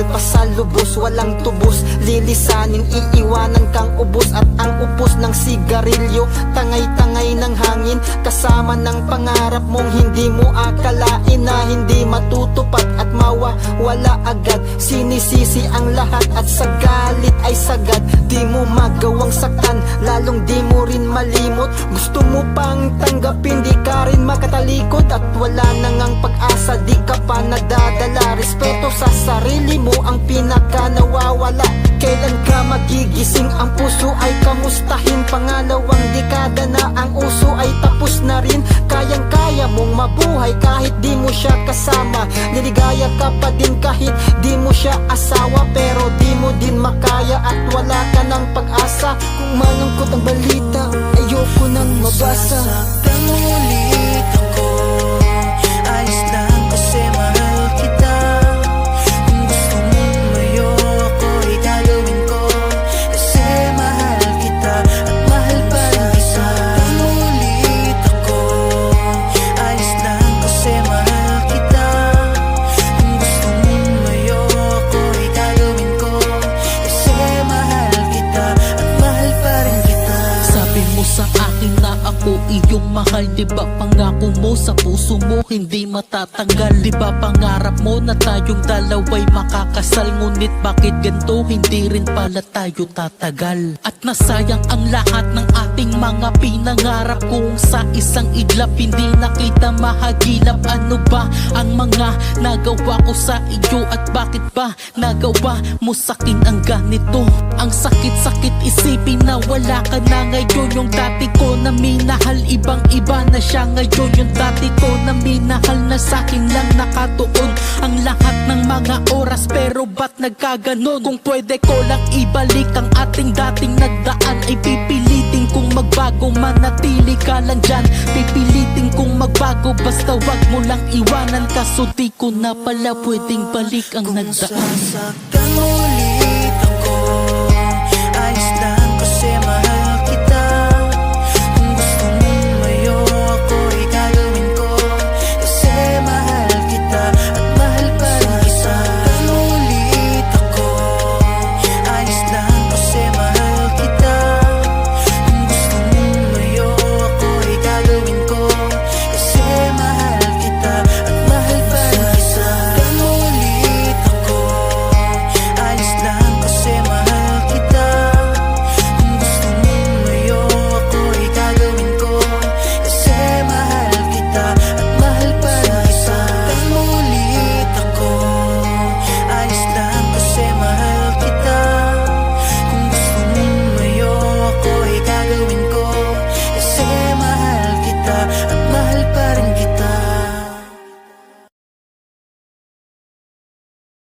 mahal pa sa lubos, walang tubos, lilisanin, iiwanan kang ubos. At ang upos ng sigarilyo, tangay-tangay ng hangin, kasama ng pangarap mong hindi mo akalain na hindi matutupad at mawawala agad. Sinisisi ang lahat at sa galit ay sagad, di mo magawang saktan, lalong di mo rin malimot. Gusto mo pang tanggapin, di ka rin makatalikod, at wala nang ang pag-asa, di ka pa nadadala. Respeto sa sarili mo ang pinaka nawawala. Kailan ka magigising, ang puso ay kamustahin. Pangalawang dekada na ang uso ay tapos na rin. Kayang-kaya mong mabuhay kahit di mo siya kasama. Niligaya ka pa din kahit di mo siya asawa, pero di mo din makaya at wala ka ng pag-asa. Kung malungkot ang balita, ayoko nang mabasa. Sasaktan ulit ako, ayos lang kasi mahal kita. Kung gusto mong mayo ako, gagawin ko kasi mahal kita at mahal pa rin kita. Sasaktan ulit ako, ayos lang kasi mahal kita. Kung gusto mong mayo ako, gagawin ko kasi mahal kita at mahal pa rin kita. Sabi mo sa akin na ako iyong mahal, di ba pangako mo sa puso mo hindi matatanggal? Di ba pangarap mo na tayong dalawa'y makakasal? Ngunit bakit ganito, hindi rin pala tayo tatagal? At nasayang ang lahat ng ating mga pinangarap, kung sa isang iglap hindi nakita mahagilap. Ano ba ang mga nagawa ko sa iyo, at bakit ba nagawa mo sakin ang ganito? Ang sakit-sakit isipin na wala ka na ngayon. Yung dati ko na minahal, ibang-iba na siya ngayon. Yung dati ko na minahal na sakin lang nakatuon ang lahat ng mga oras, pero ba't nagkaganon? Kung pwede ko lang ibalik ang ating dating nagdaan, ay pipilitin kong magbago, manatili ka lang dyan. Pipilitin kong magbago, basta wag mo lang iwanan, kaso di ko na pala pwedeng balik ang Kung nagdaan. sasaktan